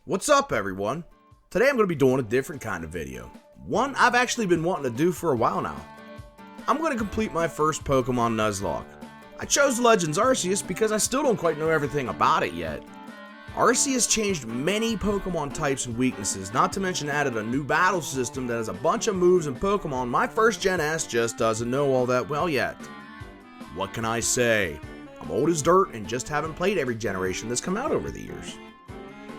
What's up everyone? Today I'm going to be doing a different kind of video. One I've actually been wanting to do for a while now. I'm going to complete my first Pokemon Nuzlocke. I chose Legends Arceus because I still don't quite know everything about it yet. Arceus changed many Pokemon types and weaknesses, not to mention added a new battle system that has a bunch of moves and Pokemon my first gen ass just doesn't know all that well yet. What can I say? I'm old as dirt and just haven't played every generation that's come out over the years.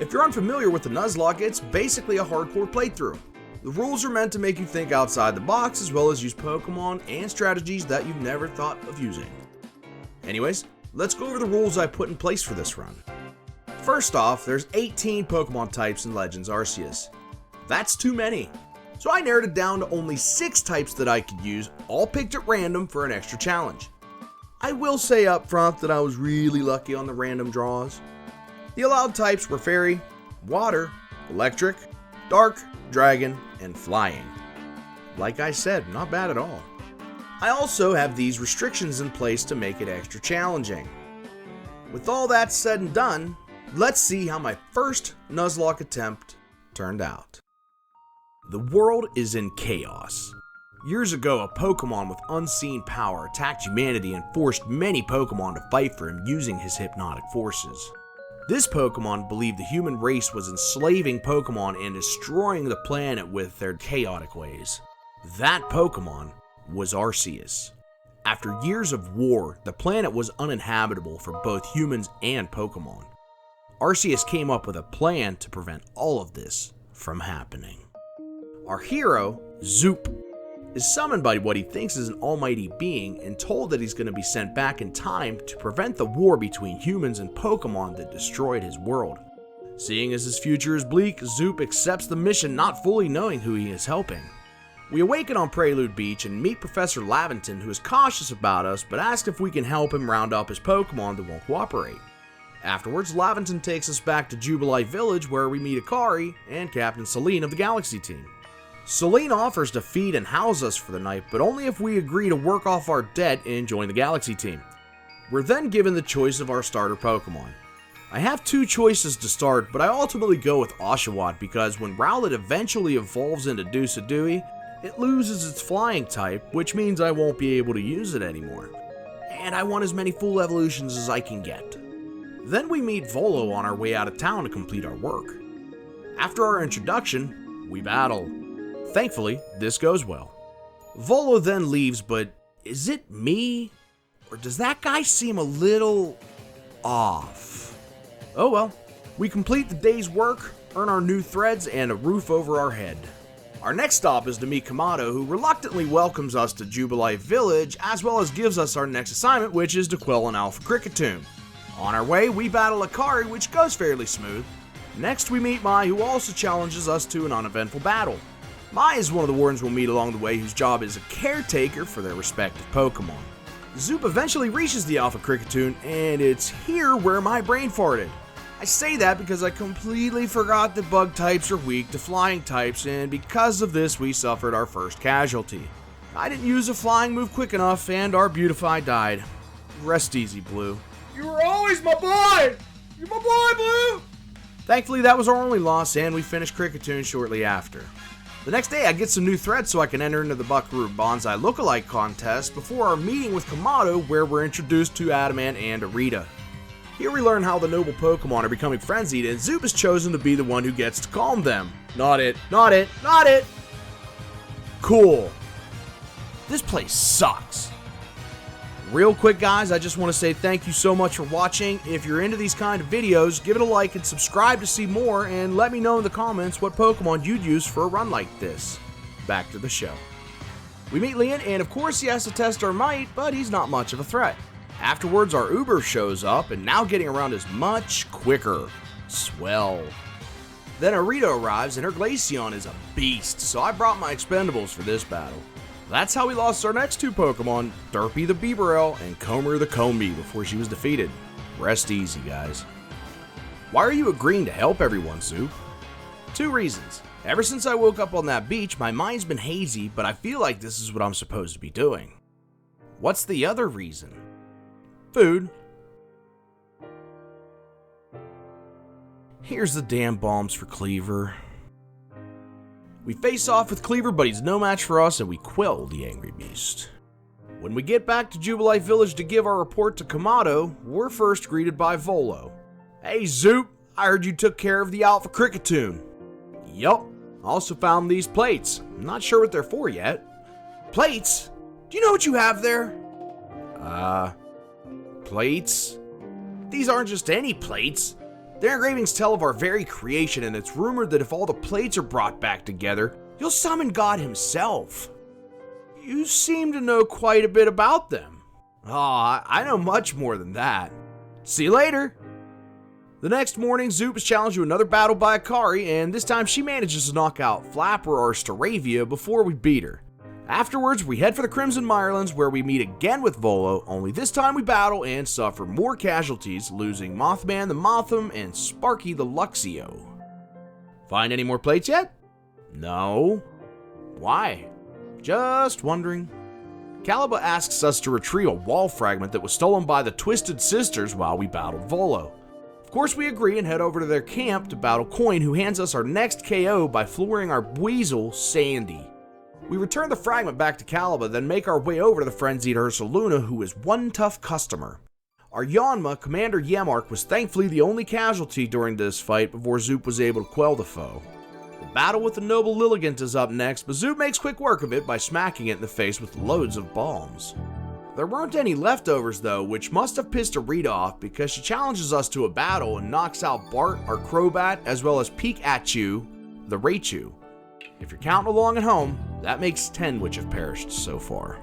If you're unfamiliar with the Nuzlocke, it's basically a hardcore playthrough. The rules are meant to make you think outside the box as well as use Pokemon and strategies that you've never thought of using. Anyways, let's go over the rules I put in place for this run. First off, there's 18 Pokemon types in Legends Arceus. That's too many. So I narrowed it down to only 6 types that I could use, all picked at random for an extra challenge. I will say up front that I was really lucky on the random draws. The allowed types were Fairy, Water, Electric, Dark, Dragon, and Flying. Like I said, not bad at all. I also have these restrictions in place to make it extra challenging. With all that said and done, let's see how my first Nuzlocke attempt turned out. The world is in chaos. Years ago, a Pokemon with unseen power attacked humanity and forced many Pokemon to fight for him using his hypnotic forces. This Pokemon believed the human race was enslaving Pokemon and destroying the planet with their chaotic ways. That Pokemon was Arceus. After years of war, the planet was uninhabitable for both humans and Pokemon. Arceus came up with a plan to prevent all of this from happening. Our hero, Zoop, is summoned by what he thinks is an almighty being and told that he's going to be sent back in time to prevent the war between humans and Pokemon that destroyed his world. Seeing as his future is bleak, Zoop accepts the mission not fully knowing who he is helping. We awaken on Prelude Beach and meet Professor Laventon, who is cautious about us but asks if we can help him round up his Pokemon that won't cooperate. Afterwards, Laventon takes us back to Jubilife Village where we meet Akari and Captain Celine of the Galaxy team. Celine offers to feed and house us for the night, but only if we agree to work off our debt and join the Galaxy team. We're then given the choice of our starter Pokemon. I have 2 choices to start, but I ultimately go with Oshawott because when Rowlet eventually evolves into Dusadui, it loses its flying type, which means I won't be able to use it anymore. And I want as many full evolutions as I can get. Then we meet Volo on our way out of town to complete our work. After our introduction, we battle. Thankfully, this goes well. Volo then leaves, but is it me? Or does that guy seem a little off? Oh well, we complete the day's work, earn our new threads, and a roof over our head. Our next stop is to meet Kamado, who reluctantly welcomes us to Jubilife Village, as well as gives us our next assignment, which is to quell an Alpha Kricketune. On our way, we battle Akari, which goes fairly smooth. Next, we meet Mai, who also challenges us to an uneventful battle. Mai is one of the wardens we'll meet along the way, whose job is a caretaker for their respective Pokemon. Zoop eventually reaches the Alpha Kricketune, and it's here where my brain farted. I say that because I completely forgot that bug types are weak to flying types, and because of this we suffered our first casualty. I didn't use a flying move quick enough, and our Beautify died. Rest easy, Blue. You were always my boy! You're my boy, Blue! Thankfully, that was our only loss, and we finished Kricketune shortly after. The next day, I get some new threads so I can enter into the Buckaroo Bonsai Lookalike contest before our meeting with Kamado, where we're introduced to Adamant and Arita. Here we learn how the noble Pokemon are becoming frenzied, and Zoop is chosen to be the one who gets to calm them. Not it, not it, not it! Cool. This place sucks. Real quick guys, I just want to say thank you so much for watching. If you're into these kind of videos, give it a like and subscribe to see more, and let me know in the comments what Pokemon you'd use for a run like this. Back to the show. We meet Leon, and of course he has to test our might, but he's not much of a threat. Afterwards, our Uber shows up, and now getting around is much quicker. Swell. Then Arita arrives, and her Glaceon is a beast, so I brought my expendables for this battle. That's how we lost our next 2 Pokemon, Derpy the Bibarel and Comer the Combee, before she was defeated. Rest easy, guys. Why are you agreeing to help everyone, Zoop? 2 reasons. Ever since I woke up on that beach, my mind's been hazy, but I feel like this is what I'm supposed to be doing. What's the other reason? Food. Here's the damn bombs for Cleaver. We face off with Cleaver, but he's no match for us, and we quell the angry beast. When we get back to Jubilite Village to give our report to Kamado, we're first greeted by Volo. Hey Zoop, I heard you took care of the Alpha Cricketoon. Yup, also found these plates. I'm not sure what they're for yet. Plates? Do you know what you have there? Plates? These aren't just any plates. Their engravings tell of our very creation, and it's rumored that if all the plates are brought back together, you'll summon God himself. You seem to know quite a bit about them. I know much more than that. See you later. The next morning, Zoop is challenged to another battle by Akari, and this time she manages to knock out Flapper or Staravia before we beat her. Afterwards, we head for the Crimson Mirelands, where we meet again with Volo, only this time we battle and suffer more casualties, losing Mothman the Motham and Sparky the Luxio. Find any more plates yet? No. Why? Just wondering. Caliba asks us to retrieve a wall fragment that was stolen by the Twisted Sisters while we battled Volo. Of course, we agree and head over to their camp to battle Coin, who hands us our next KO by flooring our Weasel, Sandy. We return the fragment back to Caliba, then make our way over to the frenzied Ursaluna, who is one tough customer. Our Yanma, Commander Yemark, was thankfully the only casualty during this fight before Zoop was able to quell the foe. The battle with the noble Lilligant is up next, but Zoop makes quick work of it by smacking it in the face with loads of bombs. There weren't any leftovers though, which must have pissed Arita off because she challenges us to a battle and knocks out Bart, our Crobat, as well as Pikachu, the Raichu. If you're counting along at home, that makes 10 which have perished so far.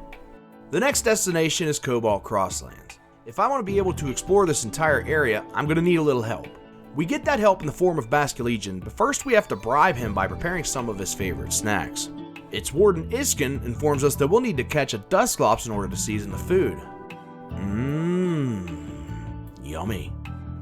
The next destination is Cobalt Crosslands. If I want to be able to explore this entire area, I'm going to need a little help. We get that help in the form of Basculegion, but first we have to bribe him by preparing some of his favorite snacks. Its warden Iskin informs us that we'll need to catch a Dusclops in order to season the food. Yummy.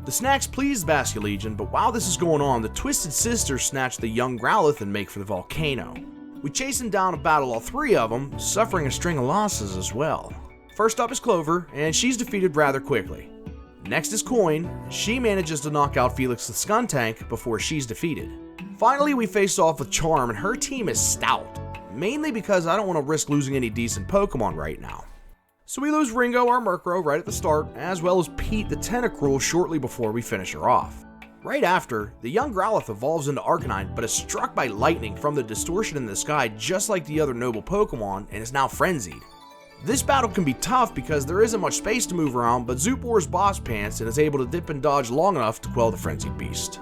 The snacks please Basculegion, but while this is going on, the Twisted Sisters snatch the young Growlithe and make for the volcano. We chase him down and battle all three of them, suffering a string of losses as well. First up is Clover, and she's defeated rather quickly. Next is Coin. She manages to knock out Felix the Skuntank before she's defeated. Finally, we face off with Charm, and her team is stout, mainly because I don't want to risk losing any decent Pokemon right now. So we lose Ringo, our Murkrow, right at the start, as well as Pete the Tentacruel shortly before we finish her off. Right after, the young Growlithe evolves into Arcanine, but is struck by lightning from the distortion in the sky just like the other noble Pokemon, and is now frenzied. This battle can be tough because there isn't much space to move around, but Zoop wears boss pants and is able to dip and dodge long enough to quell the frenzied beast.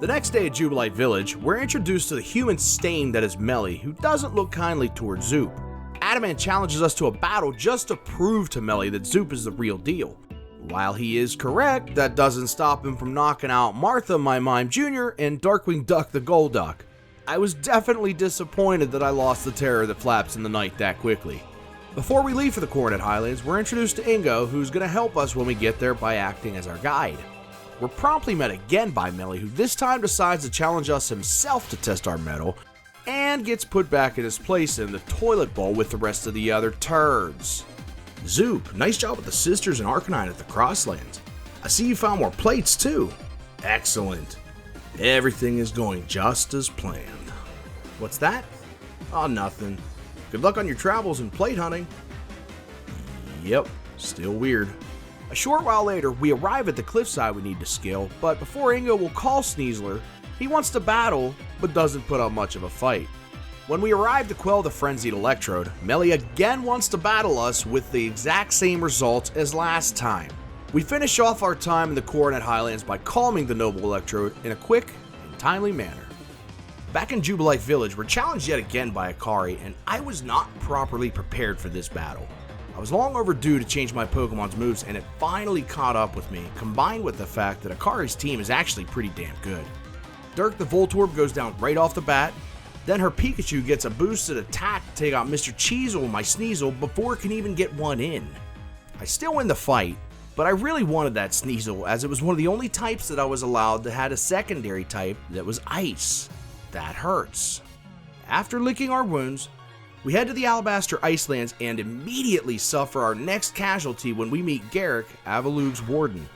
The next day at Jubilite Village, we're introduced to the human stain that is Melly, who doesn't look kindly towards Zoop. Adamant challenges us to a battle just to prove to Melly that Zoop is the real deal. While he is correct, that doesn't stop him from knocking out Martha, my Mime Jr., and Darkwing Duck the Golduck. I was definitely disappointed that I lost the terror that flaps in the night that quickly. Before we leave for the Coronet Highlands, we're introduced to Ingo, who's going to help us when we get there by acting as our guide. We're promptly met again by Melly, who this time decides to challenge us himself to test our mettle, and gets put back in his place in the toilet bowl with the rest of the other turds. Zoop, nice job with the sisters and Arcanine at the Crosslands. I see you found more plates too. Excellent. Everything is going just as planned. What's that? Oh, nothing. Good luck on your travels and plate hunting. Yep, still weird. A short while later, we arrive at the cliffside we need to scale, but before Ingo will call Sneasler, he wants to battle, but doesn't put up much of a fight. When we arrive to quell the frenzied Electrode, Melly again wants to battle us with the exact same result as last time. We finish off our time in the Coronet Highlands by calming the noble Electrode in a quick and timely manner. Back in Jubilite Village, we're challenged yet again by Akari, and I was not properly prepared for this battle. I was long overdue to change my Pokemon's moves, and it finally caught up with me, combined with the fact that Akari's team is actually pretty damn good. Dirk the Voltorb goes down right off the bat, then her Pikachu gets a boosted attack to take out Mr. Cheezel, my Sneasel, before it can even get one in. I still win the fight, but I really wanted that Sneasel, as it was one of the only types that I was allowed that had a secondary type that was Ice. That hurts. After licking our wounds, we head to the Alabaster Icelands and immediately suffer our next casualty when we meet Garrick, Avalug's warden.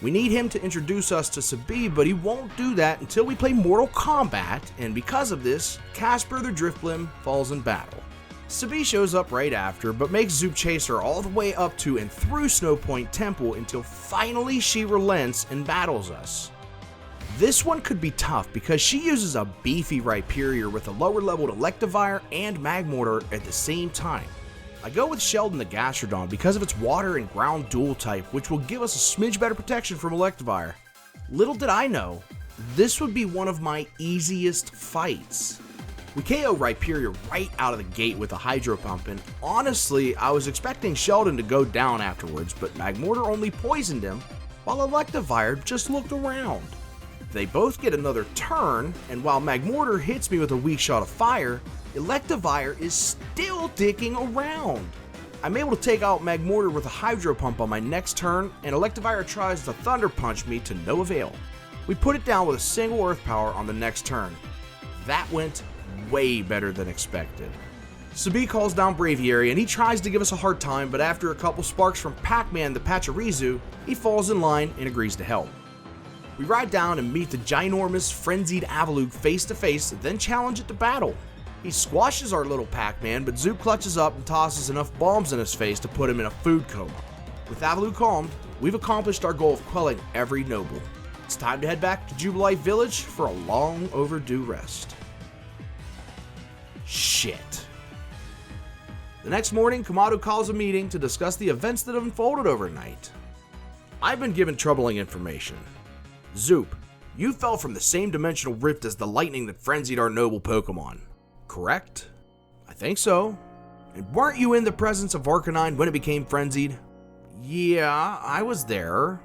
We need him to introduce us to Sabi, but he won't do that until we play Mortal Kombat, and because of this, Casper the Drifblim falls in battle. Sabi shows up right after, but makes Zoop chase her all the way up to and through Snow Point Temple until finally she relents and battles us. This one could be tough because she uses a beefy Rhyperior with a lower leveled Electivire and Magmortar at the same time. I go with Sheldon the Gastrodon because of its water and ground dual type, which will give us a smidge better protection from Electivire. Little did I know, this would be one of my easiest fights. We KO Rhyperior right out of the gate with a Hydro Pump, and honestly, I was expecting Sheldon to go down afterwards, but Magmortar only poisoned him, while Electivire just looked around. They both get another turn, and while Magmortar hits me with a weak shot of fire, Electivire is still dicking around. I'm able to take out Magmortar with a Hydro Pump on my next turn, and Electivire tries to Thunder Punch me to no avail. We put it down with a single Earth Power on the next turn. That went way better than expected. Sabi calls down Braviary and he tries to give us a hard time, but after a couple sparks from Pac-Man the Pachirisu, he falls in line and agrees to help. We ride down and meet the ginormous frenzied Avalugg face to face, then challenge it to battle. He squashes our little Pac-Man, but Zoop clutches up and tosses enough bombs in his face to put him in a food coma. With Avalugg calmed, we've accomplished our goal of quelling every noble. It's time to head back to Jubilife Village for a long overdue rest. Shit. The next morning, Kamado calls a meeting to discuss the events that have unfolded overnight. I've been given troubling information. Zoop, you fell from the same dimensional rift as the lightning that frenzied our noble Pokemon. Correct? I think so. And weren't you in the presence of Arcanine when it became frenzied? Yeah, I was there.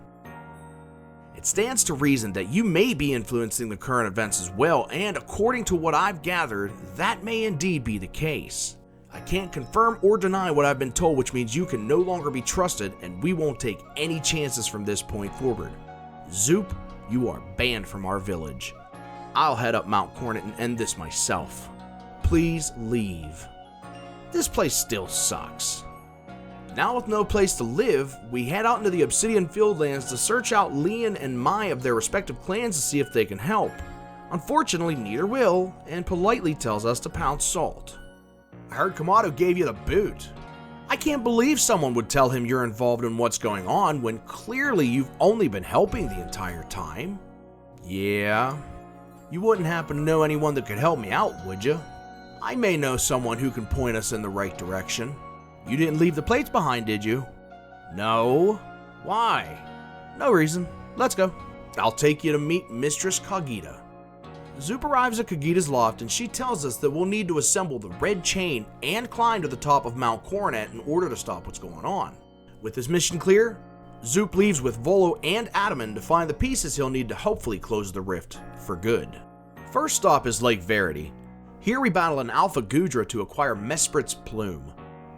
It stands to reason that you may be influencing the current events as well, and according to what I've gathered, that may indeed be the case. I can't confirm or deny what I've been told, which means you can no longer be trusted, and we won't take any chances from this point forward. Zoop, you are banned from our village. I'll head up Mount Coronet and end this myself. Please leave. This place still sucks. Now with no place to live, we head out into the Obsidian Fieldlands to search out Leon and Mai of their respective clans to see if they can help. Unfortunately, neither will, and politely tells us to pound salt. I heard Kamado gave you the boot. I can't believe someone would tell him you're involved in what's going on when clearly you've only been helping the entire time. Yeah. You wouldn't happen to know anyone that could help me out, would you? I may know someone who can point us in the right direction. You didn't leave the plates behind, did you? No. Why? No reason. Let's go. I'll take you to meet Mistress Kagita. Zoop arrives at Kagita's loft and she tells us that we'll need to assemble the red chain and climb to the top of Mount Coronet in order to stop what's going on. With his mission clear, Zoop leaves with Volo and Adaman to find the pieces he'll need to hopefully close the rift for good. First stop is Lake Verity. Here we battle an Alpha Gudra to acquire Mesprit's Plume.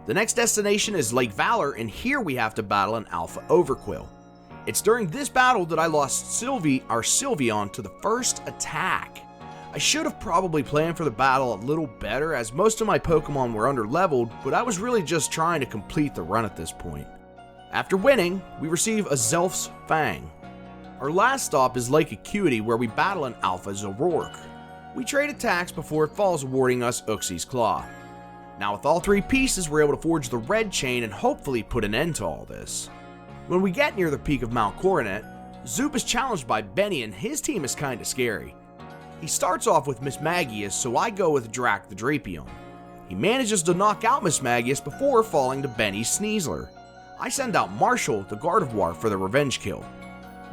The next destination is Lake Valor, and here we have to battle an Alpha Overquill. It's during this battle that I lost Sylveon to the first attack. I should have probably planned for the battle a little better as most of my Pokemon were under-leveled, but I was really just trying to complete the run at this point. After winning, we receive a Zelf's Fang. Our last stop is Lake Acuity where we battle an Alpha Zoroark. We trade attacks before it falls, awarding us Uxie's Claw. Now with all three pieces, we're able to forge the red chain and hopefully put an end to all this. When we get near the peak of Mount Coronet, Zoop is challenged by Benny and his team is kinda scary. He starts off with Mismagius, so I go with Drac the Drapion. He manages to knock out Mismagius before falling to Benny's Sneasler. I send out Marshall the Gardevoir for the revenge kill.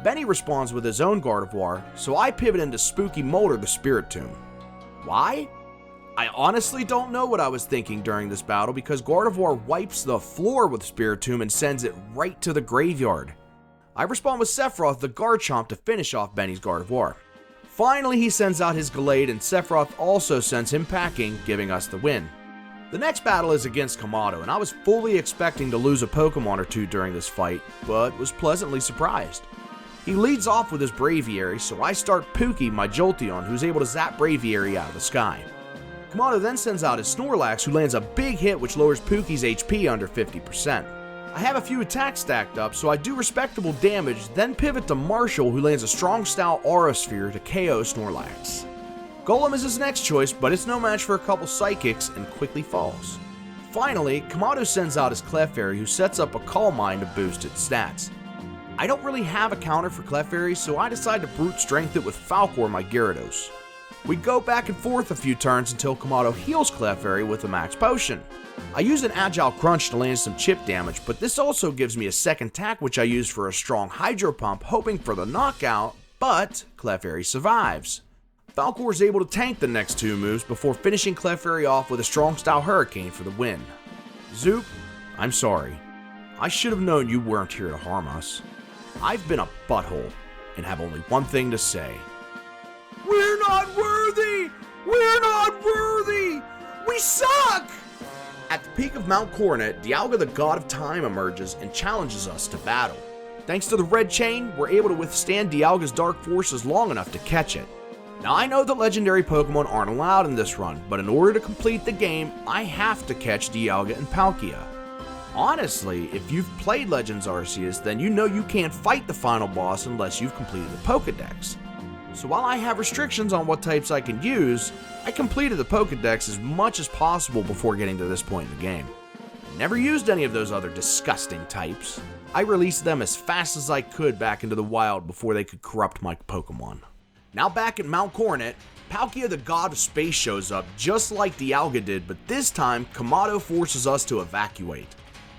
Benny responds with his own Gardevoir, so I pivot into Spooky Molder the Spiritomb. Why? I honestly don't know what I was thinking during this battle because Gardevoir wipes the floor with Spiritomb and sends it right to the graveyard. I respond with Sephiroth the Garchomp to finish off Benny's Gardevoir. Finally, he sends out his Gallade and Sephiroth also sends him packing, giving us the win. The next battle is against Kamado, and I was fully expecting to lose a Pokemon or two during this fight, but was pleasantly surprised. He leads off with his Braviary, so I start Pookie, my Jolteon, who's able to zap Braviary out of the sky. Kamado then sends out his Snorlax, who lands a big hit which lowers Pookie's HP under 50%. I have a few attacks stacked up, so I do respectable damage, then pivot to Marshall, who lands a strong style Aura Sphere to KO Snorlax. Golem is his next choice, but it's no match for a couple Psychics and quickly falls. Finally, Kamado sends out his Clefairy, who sets up a Calm Mind to boost its stats. I don't really have a counter for Clefairy, so I decide to brute strength it with Falcor my Gyarados. We go back and forth a few turns until Kamado heals Clefairy with a max potion. I use an Agile Crunch to land some chip damage, but this also gives me a second attack which I use for a strong Hydro Pump, hoping for the knockout, but Clefairy survives. Falcor is able to tank the next two moves before finishing Clefairy off with a strong style Hurricane for the win. Zoop, I'm sorry. I should have known you weren't here to harm us. I've been a butthole and have only one thing to say. We're not worthy! We're not worthy! We suck! At the peak of Mount Coronet, Dialga the God of Time emerges and challenges us to battle. Thanks to the red chain, we're able to withstand Dialga's dark forces long enough to catch it. Now I know that legendary Pokemon aren't allowed in this run, but in order to complete the game, I have to catch Dialga and Palkia. Honestly, if you've played Legends Arceus, then you know you can't fight the final boss unless you've completed the Pokedex. So while I have restrictions on what types I can use, I completed the Pokedex as much as possible before getting to this point in the game. I never used any of those other disgusting types. I released them as fast as I could back into the wild before they could corrupt my Pokemon. Now back at Mount Coronet, Palkia the God of Space shows up just like Dialga did, but this time Kamado forces us to evacuate.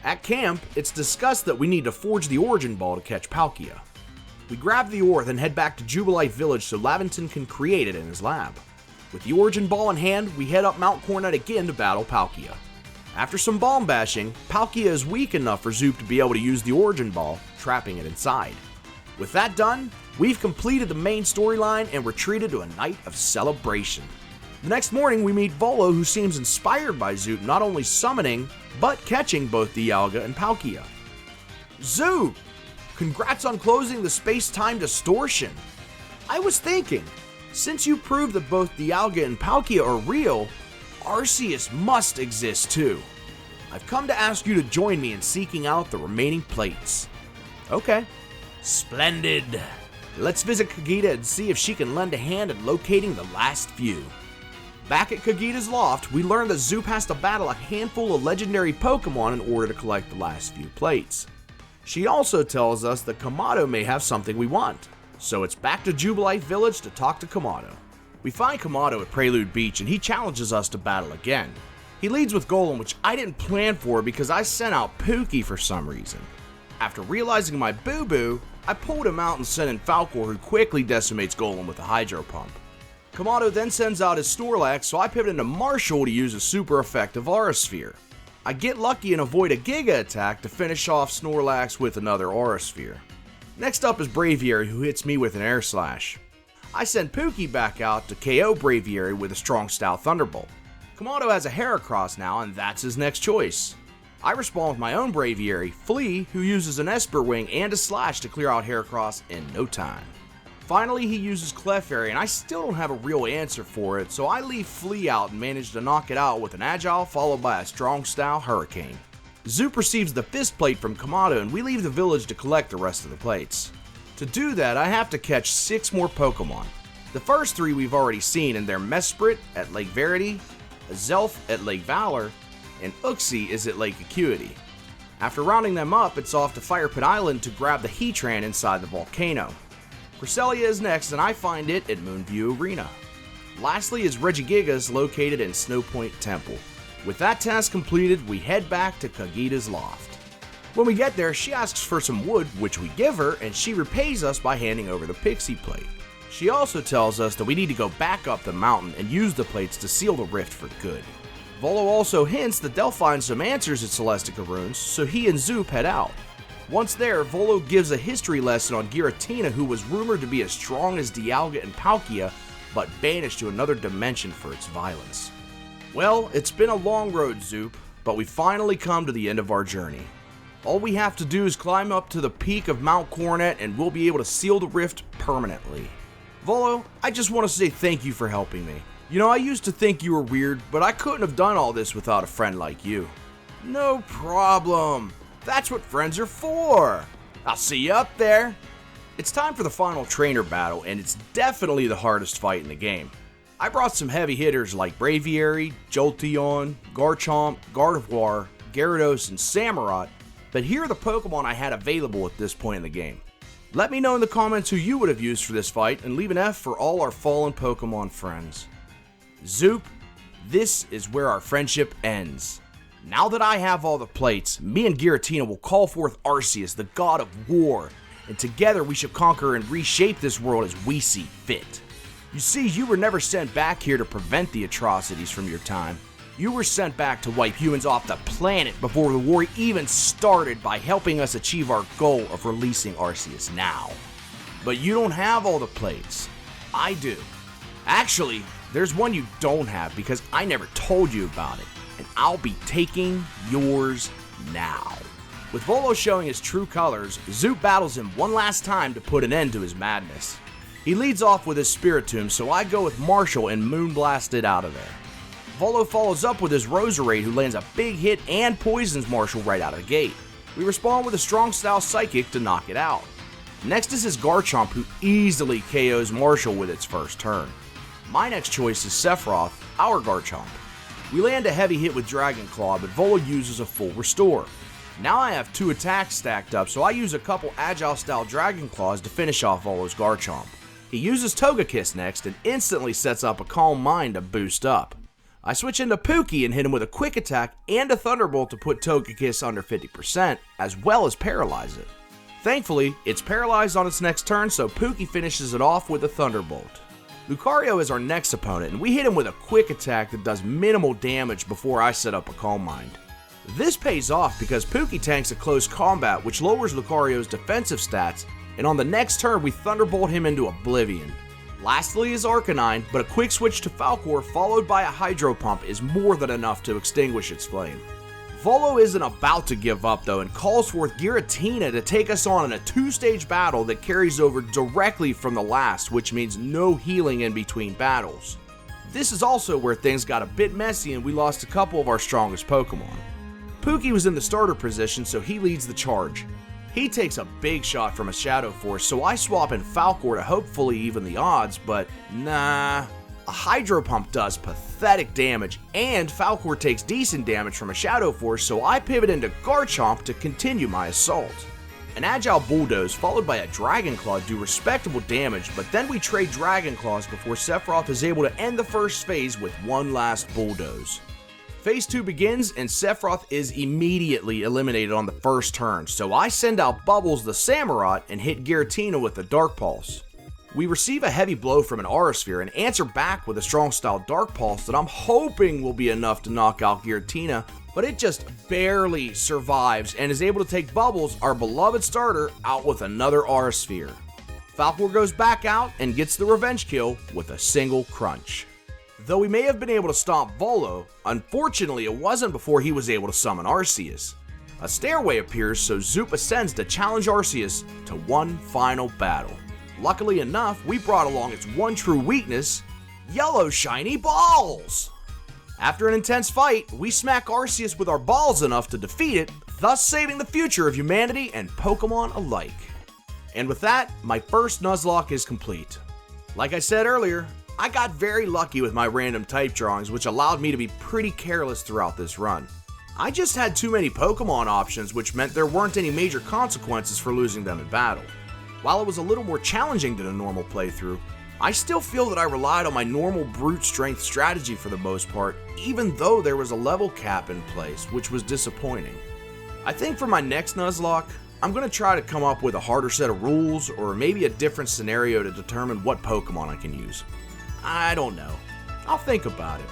At camp, it's discussed that we need to forge the Origin Ball to catch Palkia. We grab the ore, then head back to Jubilite Village so Laventon can create it in his lab. With the Origin Ball in hand, we head up Mount Coronet again to battle Palkia. After some bomb bashing, Palkia is weak enough for Zoop to be able to use the Origin Ball, trapping it inside. With that done, we've completed the main storyline and retreated to a night of celebration. The next morning, we meet Volo, who seems inspired by Zoop not only summoning, but catching both Dialga and Palkia. Zoop! Congrats on closing the space-time distortion! I was thinking, since you proved that both Dialga and Palkia are real, Arceus must exist too. I've come to ask you to join me in seeking out the remaining plates. Okay. Splendid! Let's visit Kagita and see if she can lend a hand in locating the last few. Back at Kagita's loft, we learn that Zoop has to battle a handful of legendary Pokemon in order to collect the last few plates. She also tells us that Kamado may have something we want, so it's back to Jubilite Village to talk to Kamado. We find Kamado at Prelude Beach and he challenges us to battle again. He leads with Golem, which I didn't plan for because I sent out Pookie for some reason. After realizing my boo-boo, I pulled him out and sent in Falcor, who quickly decimates Golem with a Hydro Pump. Kamado then sends out his Snorlax, so I pivot into Marshall to use a super effective Aura Sphere. I get lucky and avoid a Giga attack to finish off Snorlax with another Aura Sphere. Next up is Braviary, who hits me with an Air Slash. I send Pookie back out to KO Braviary with a strong style Thunderbolt. Kamado has a Heracross now, and that's his next choice. I respond with my own Braviary, Flea, who uses an Esper Wing and a Slash to clear out Heracross in no time. Finally, he uses Clefairy, and I still don't have a real answer for it, so I leave Flea out and manage to knock it out with an Agile followed by a strong style Hurricane. Zoop receives the Fist Plate from Kamado, and we leave the village to collect the rest of the plates. To do that, I have to catch 6 more Pokemon. The first 3 we've already seen, and they're Mesprit at Lake Verity, Azelf at Lake Valor, and Uxie is at Lake Acuity. After rounding them up, it's off to Fire Pit Island to grab the Heatran inside the volcano. Cresselia is next, and I find it at Moonview Arena. Lastly is Regigigas, located in Snow Point Temple. With that task completed, we head back to Kagita's loft. When we get there, she asks for some wood, which we give her, and she repays us by handing over the Pixie Plate. She also tells us that we need to go back up the mountain and use the plates to seal the rift for good. Volo also hints that they'll find some answers at Celestica Ruins, so he and Zoop head out. Once there, Volo gives a history lesson on Giratina, who was rumored to be as strong as Dialga and Palkia, but banished to another dimension for its violence. Well, it's been a long road, Zoop, but we finally come to the end of our journey. All we have to do is climb up to the peak of Mount Coronet and we'll be able to seal the rift permanently. Volo, I just want to say thank you for helping me. You know, I used to think you were weird, but I couldn't have done all this without a friend like you. No problem. That's what friends are for. I'll see you up there. It's time for the final trainer battle, and it's definitely the hardest fight in the game. I brought some heavy hitters like Braviary, Jolteon, Garchomp, Gardevoir, Gyarados, and Samurott, but here are the Pokemon I had available at this point in the game. Let me know in the comments who you would have used for this fight, and leave an F for all our fallen Pokemon friends. Zoop, this is where our friendship ends. Now that I have all the plates, me and Giratina will call forth Arceus, the god of war, and together we shall conquer and reshape this world as we see fit. You see, you were never sent back here to prevent the atrocities from your time. You were sent back to wipe humans off the planet before the war even started by helping us achieve our goal of releasing Arceus now. But you don't have all the plates. I do. Actually, there's one you don't have because I never told you about it, and I'll be taking yours now. With Volo showing his true colors, Zoop battles him one last time to put an end to his madness. He leads off with his Spiritomb, so I go with Marshall and Moonblast it out of there. Volo follows up with his Roserade, who lands a big hit and poisons Marshall right out of the gate. We respond with a strong style Psychic to knock it out. Next is his Garchomp, who easily KOs Marshall with its first turn. My next choice is Sephiroth, our Garchomp. We land a heavy hit with Dragon Claw, but Volo uses a full restore. Now I have 2 attacks stacked up, so I use a couple agile style Dragon Claws to finish off Volo's Garchomp. He uses Togekiss next and instantly sets up a Calm Mind to boost up. I switch into Pookie and hit him with a quick attack and a Thunderbolt to put Togekiss under 50%, as well as paralyze it. Thankfully, it's paralyzed on its next turn, so Pookie finishes it off with a Thunderbolt. Lucario is our next opponent, and we hit him with a quick attack that does minimal damage before I set up a Calm Mind. This pays off because Pookie tanks a close combat, which lowers Lucario's defensive stats, and on the next turn we Thunderbolt him into oblivion. Lastly is Arcanine, but a quick switch to Falcor followed by a Hydro Pump is more than enough to extinguish its flame. Volo isn't about to give up though and calls forth Giratina to take us on in a 2-stage battle that carries over directly from the last, which means no healing in between battles. This is also where things got a bit messy and we lost a couple of our strongest Pokemon. Pookie was in the starter position, so he leads the charge. He takes a big shot from a Shadow Force, so I swap in Falcor to hopefully even the odds, but nah. A Hydro Pump does pathetic damage, and Falcor takes decent damage from a Shadow Force, so I pivot into Garchomp to continue my assault. An Agile Bulldoze followed by a Dragon Claw do respectable damage, but then we trade Dragon Claws before Sephiroth is able to end the first phase with one last Bulldoze. Phase 2 begins and Sephiroth is immediately eliminated on the first turn, so I send out Bubbles the Samurott and hit Giratina with the Dark Pulse. We receive a heavy blow from an Aurasphere and answer back with a strong style Dark Pulse that I'm hoping will be enough to knock out Giratina, but it just barely survives and is able to take Bubbles, our beloved starter, out with another Aurasphere. Falcor goes back out and gets the revenge kill with a single crunch. Though we may have been able to stomp Volo, unfortunately it wasn't before he was able to summon Arceus. A stairway appears, so Zoop ascends to challenge Arceus to one final battle. Luckily enough, we brought along its one true weakness, yellow shiny balls! After an intense fight, we smack Arceus with our balls enough to defeat it, thus saving the future of humanity and Pokemon alike. And with that, my first Nuzlocke is complete. Like I said earlier, I got very lucky with my random type drawings, which allowed me to be pretty careless throughout this run. I just had too many Pokemon options, which meant there weren't any major consequences for losing them in battle. While it was a little more challenging than a normal playthrough, I still feel that I relied on my normal brute strength strategy for the most part, even though there was a level cap in place, which was disappointing. I think for my next Nuzlocke, I'm going to try to come up with a harder set of rules, or maybe a different scenario to determine what Pokemon I can use. I don't know. I'll think about it.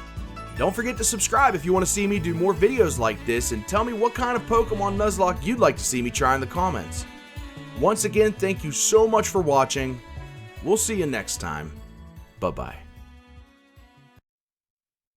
Don't forget to subscribe if you want to see me do more videos like this, and tell me what kind of Pokemon Nuzlocke you'd like to see me try in the comments. Once again, thank you so much for watching. We'll see you next time. Bye-bye.